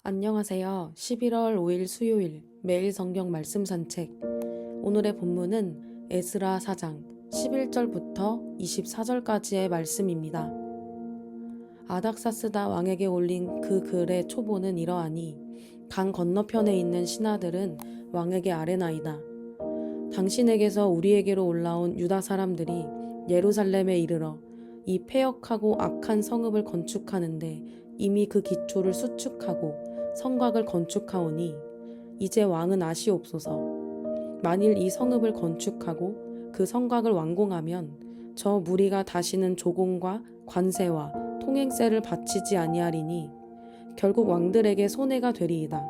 안녕하세요. 11월 5일 수요일 매일 성경 말씀 산책. 오늘의 본문은 에스라 4장 11절부터 24절까지의 말씀입니다. 아닥사스다 왕에게 올린 그 글의 초보는 이러하니 강 건너편에 있는 신하들은 왕에게 아뢰나이다. 당신에게서 우리에게로 올라온 유다 사람들이 예루살렘에 이르러 이 패역하고 악한 성읍을 건축하는데 이미 그 기초를 수축하고 성곽을 건축하오니 이제 왕은 아시옵소서. 만일 이 성읍을 건축하고 그 성곽을 완공하면 저 무리가 다시는 조공과 관세와 통행세를 바치지 아니하리니 결국 왕들에게 손해가 되리이다.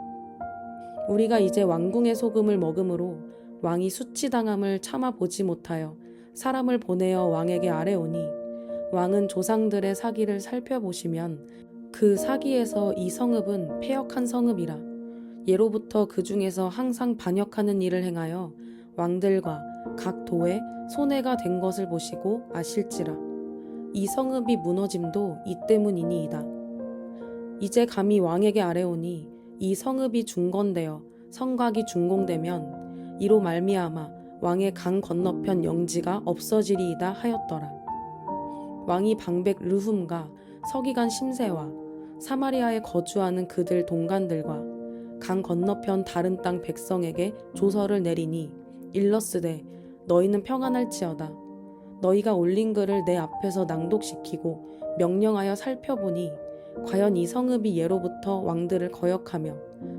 우리가 이제 왕궁의 소금을 먹음으로 왕이 수치당함을 참아보지 못하여 사람을 보내어 왕에게 아뢰오니 왕은 조상들의 사기를 살펴보시면 그 사기에서 이 성읍은 패역한 성읍이라. 예로부터 그 중에서 항상 반역하는 일을 행하여 왕들과 각 도에 손해가 된 것을 보시고 아실지라. 이 성읍이 무너짐도 이 때문이니이다. 이제 감히 왕에게 아뢰오니 이 성읍이 중건되어 성곽이 준공되면 이로 말미암아 왕의 강 건너편 영지가 없어지리이다 하였더라. 왕이 방백 르훔과 서기관 심세와 사마리아에 거주하는 그들 동관들과 강 건너편 다른 땅 백성에게 조서를 내리니 일러스되 너희는 평안할지어다. 너희가 올린 글을 내 앞에서 낭독시키고 명령하여 살펴보니 과연 이 성읍이 예로부터 왕들을 거역하며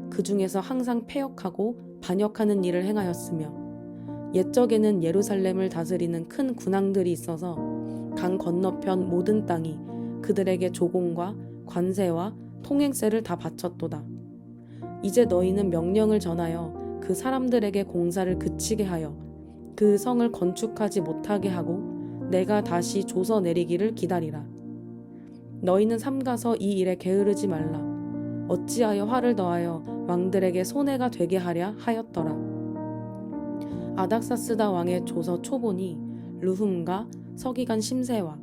그 중에서 항상 패역하고 반역하는 일을 행하였으며 옛적에는 예루살렘을 다스리는 큰 군왕들이 있어서 강 건너편 모든 땅이 그들에게 조공과 관세와 통행세를 다 바쳤도다. 이제 너희는 명령을 전하여 그 사람들에게 공사를 그치게 하여 그 성을 건축하지 못하게 하고 내가 다시 조서 내리기를 기다리라. 너희는 삼가서 이 일에 게으르지 말라. 어찌하여 화를 더하여 왕들에게 손해가 되게 하랴 하였더라. 아닥사스다 왕의 조서 초본이 르훔과 서기관 심세와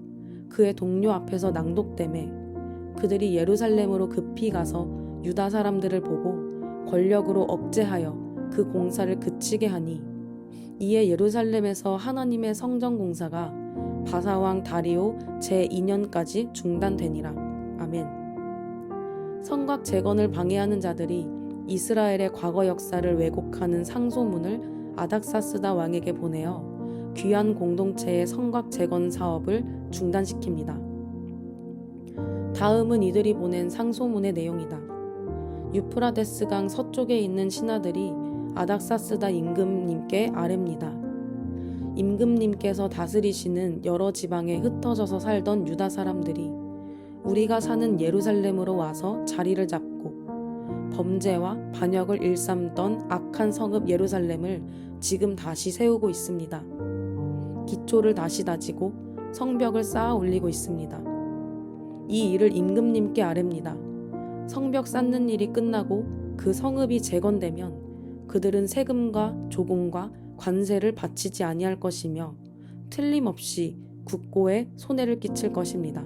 그의 동료 앞에서 낭독되매 그들이 예루살렘으로 급히 가서 유다 사람들을 보고 권력으로 억제하여 그 공사를 그치게 하니 이에 예루살렘에서 하나님의 성전 공사가 바사왕 다리오 제2년까지 중단되니라. 아멘. 성곽 재건을 방해하는 자들이 이스라엘의 과거 역사를 왜곡하는 상소문을 아닥사스다 왕에게 보내어 귀한 공동체의 성곽 재건 사업을 중단시킵니다. 다음은 이들이 보낸 상소문의 내용이다. 유프라데스강 서쪽에 있는 신하들이 아닥사스다 임금님께 아뢰입니다. 임금님께서 다스리시는 여러 지방에 흩어져서 살던 유다 사람들이 우리가 사는 예루살렘으로 와서 자리를 잡고 범죄와 반역을 일삼던 악한 성읍 예루살렘을 지금 다시 세우고 있습니다. 기초를 다시 다지고 성벽을 쌓아 올리고 있습니다. 이 일을 임금님께 아뢰입니다. 성벽 쌓는 일이 끝나고 그 성읍이 재건되면 그들은 세금과 조공과 관세를 바치지 아니할 것이며 틀림없이 국고에 손해를 끼칠 것입니다.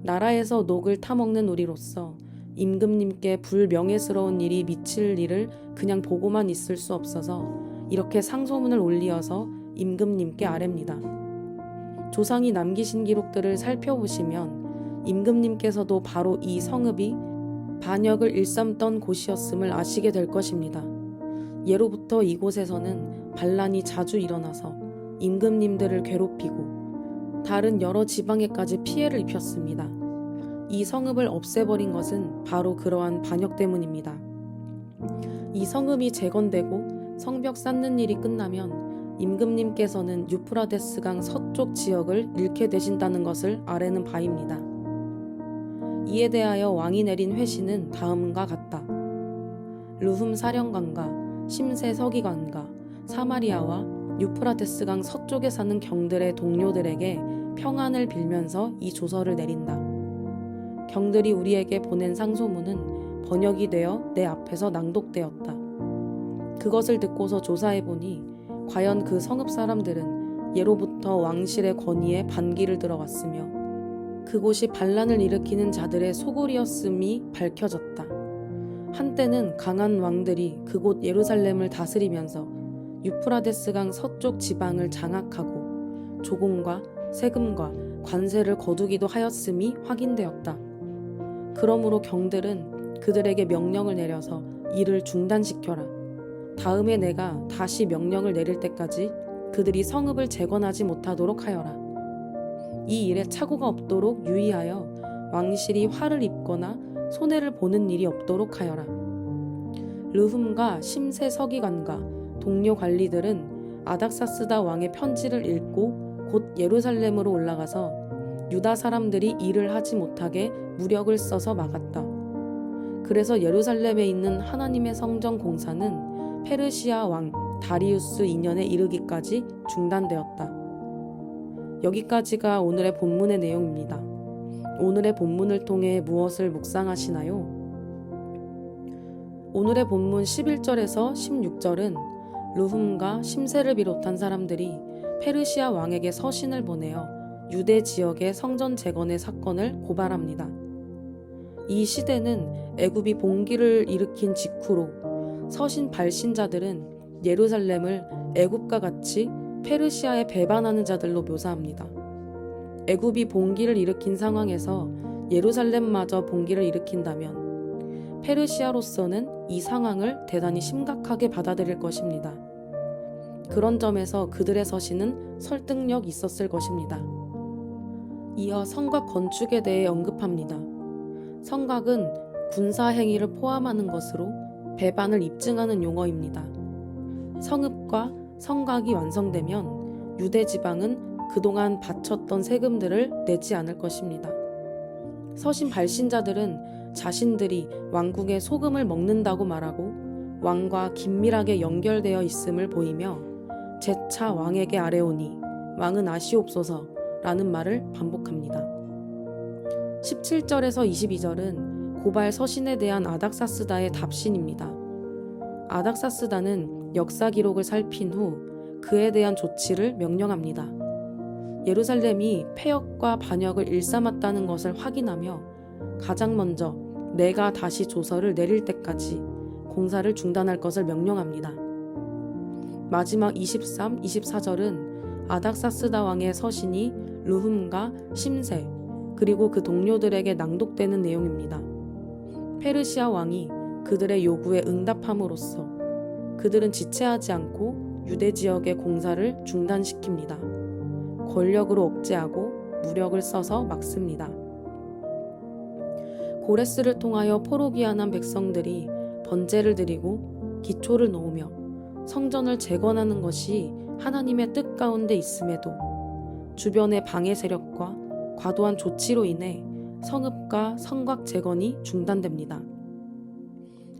나라에서 녹을 타먹는 우리로서 임금님께 불명예스러운 일이 미칠 일을 그냥 보고만 있을 수 없어서 이렇게 상소문을 올리어서 임금님께 아뢰입니다. 조상이 남기신 기록들을 살펴보시면 임금님께서도 바로 이 성읍이 반역을 일삼던 곳이었음을 아시게 될 것입니다. 예로부터 이곳에서는 반란이 자주 일어나서 임금님들을 괴롭히고 다른 여러 지방에까지 피해를 입혔습니다. 이 성읍을 없애버린 것은 바로 그러한 반역 때문입니다. 이 성읍이 재건되고 성벽 쌓는 일이 끝나면 임금님께서는 유프라데스강 서쪽 지역을 잃게 되신다는 것을 아뢰는 바입니다. 이에 대하여 왕이 내린 회신은 다음과 같다. 르훔 사령관과 심세 서기관과 사마리아와 유프라데스강 서쪽에 사는 경들의 동료들에게 평안을 빌면서 이 조서를 내린다. 경들이 우리에게 보낸 상소문은 번역이 되어 내 앞에서 낭독되었다. 그것을 듣고서 조사해보니 과연 그 성읍 사람들은 예로부터 왕실의 권위에 반기를 들어왔으며 그곳이 반란을 일으키는 자들의 소굴이었음이 밝혀졌다. 한때는 강한 왕들이 그곳 예루살렘을 다스리면서 유프라데스강 서쪽 지방을 장악하고 조공과 세금과 관세를 거두기도 하였음이 확인되었다. 그러므로 경들은 그들에게 명령을 내려서 이를 중단시켜라. 다음에 내가 다시 명령을 내릴 때까지 그들이 성읍을 재건하지 못하도록 하여라. 이 일에 착오가 없도록 유의하여 왕실이 화를 입거나 손해를 보는 일이 없도록 하여라. 르훔과 심세 서기관과 동료 관리들은 아닥사스다 왕의 편지를 읽고 곧 예루살렘으로 올라가서 유다 사람들이 일을 하지 못하게 무력을 써서 막았다. 그래서 예루살렘에 있는 하나님의 성전 공사는 페르시아 왕 다리우스 2년에 이르기까지 중단되었다. 여기까지가 오늘의 본문의 내용입니다. 오늘의 본문을 통해 무엇을 묵상하시나요? 오늘의 본문 11절에서 16절은 르훔과 심세를 비롯한 사람들이 페르시아 왕에게 서신을 보내어 유대 지역의 성전 재건의 사건을 고발합니다. 이 시대는 애굽이 봉기를 일으킨 직후로 서신 발신자들은 예루살렘을 애굽과 같이 페르시아에 배반하는 자들로 묘사합니다. 애굽이 봉기를 일으킨 상황에서 예루살렘마저 봉기를 일으킨다면 페르시아로서는 이 상황을 대단히 심각하게 받아들일 것입니다. 그런 점에서 그들의 서신은 설득력 있었을 것입니다. 이어 성곽 건축에 대해 언급합니다. 성곽은 군사 행위를 포함하는 것으로 배반을 입증하는 용어입니다. 성읍과 성곽이 완성되면 유대 지방은 그동안 바쳤던 세금들을 내지 않을 것입니다. 서신 발신자들은 자신들이 왕궁의 소금을 먹는다고 말하고 왕과 긴밀하게 연결되어 있음을 보이며 재차 왕에게 아뢰오니 왕은 아시옵소서 라는 말을 반복합니다. 17절에서 22절은 고발 서신에 대한 아닥사스다의 답신입니다. 아닥사스다는 역사 기록을 살핀 후 그에 대한 조치를 명령합니다. 예루살렘이 폐역과 반역을 일삼았다는 것을 확인하며 가장 먼저 내가 다시 조서를 내릴 때까지 공사를 중단할 것을 명령합니다. 마지막 23, 24절은 아닥사스다 왕의 서신이 르훔과 심세 그리고 그 동료들에게 낭독되는 내용입니다. 페르시아 왕이 그들의 요구에 응답함으로써 그들은 지체하지 않고 유대 지역의 공사를 중단시킵니다. 권력으로 억제하고 무력을 써서 막습니다. 고레스를 통하여 포로기한한 백성들이 번제를 드리고 기초를 놓으며 성전을 재건하는 것이 하나님의 뜻 가운데 있음에도 주변의 방해 세력과 과도한 조치로 인해 성읍과 성곽 재건이 중단됩니다.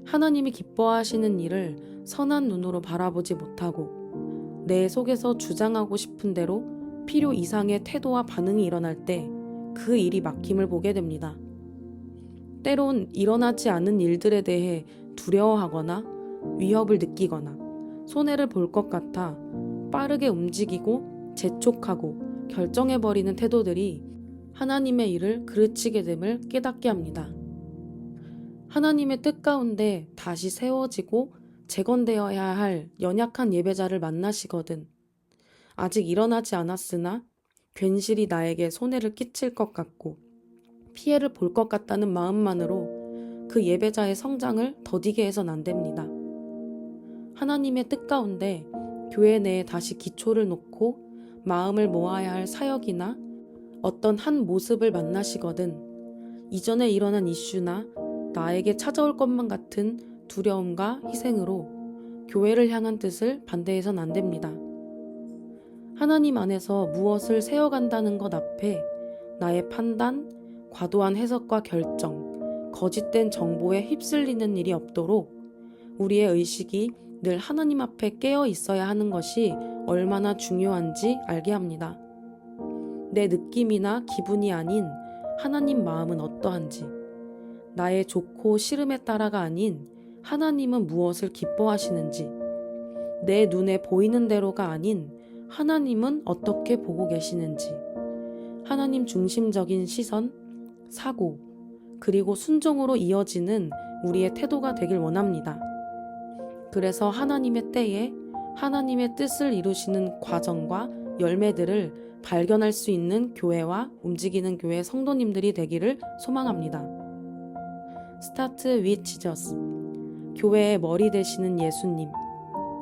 하나님이 기뻐하시는 일을 선한 눈으로 바라보지 못하고 내 속에서 주장하고 싶은 대로 필요 이상의 태도와 반응이 일어날 때 그 일이 막힘을 보게 됩니다. 때론 일어나지 않은 일들에 대해 두려워하거나 위협을 느끼거나 손해를 볼 것 같아 빠르게 움직이고 재촉하고 결정해버리는 태도들이 하나님의 일을 그르치게 됨을 깨닫게 합니다. 하나님의 뜻 가운데 다시 세워지고 재건되어야 할 연약한 예배자를 만나시거든 아직 일어나지 않았으나 괜시리 나에게 손해를 끼칠 것 같고 피해를 볼 것 같다는 마음만으로 그 예배자의 성장을 더디게 해선 안 됩니다. 하나님의 뜻 가운데 교회 내에 다시 기초를 놓고 마음을 모아야 할 사역이나 어떤 한 모습을 만나시거든 이전에 일어난 이슈나 나에게 찾아올 것만 같은 두려움과 희생으로 교회를 향한 뜻을 반대해선 안 됩니다. 하나님 안에서 무엇을 세워간다는 것 앞에 나의 판단, 과도한 해석과 결정, 거짓된 정보에 휩쓸리는 일이 없도록 우리의 의식이 늘 하나님 앞에 깨어 있어야 하는 것이 얼마나 중요한지 알게 합니다. 내 느낌이나 기분이 아닌 하나님 마음은 어떠한지, 나의 좋고 싫음에 따라가 아닌 하나님은 무엇을 기뻐하시는지, 내 눈에 보이는 대로가 아닌 하나님은 어떻게 보고 계시는지, 하나님 중심적인 시선, 사고, 그리고 순종으로 이어지는 우리의 태도가 되길 원합니다. 그래서 하나님의 때에 하나님의 뜻을 이루시는 과정과 열매들을 발견할 수 있는 교회와 움직이는 교회 성도님들이 되기를 소망합니다. Start with Jesus. 교회의 머리 되시는 예수님,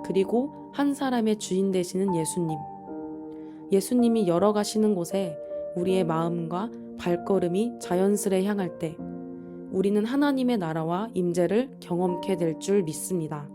그리고 한 사람의 주인 되시는 예수님. 예수님이 열어가시는 곳에 우리의 마음과 발걸음이 자연스레 향할 때 우리는 하나님의 나라와 임재를 경험케 될 줄 믿습니다.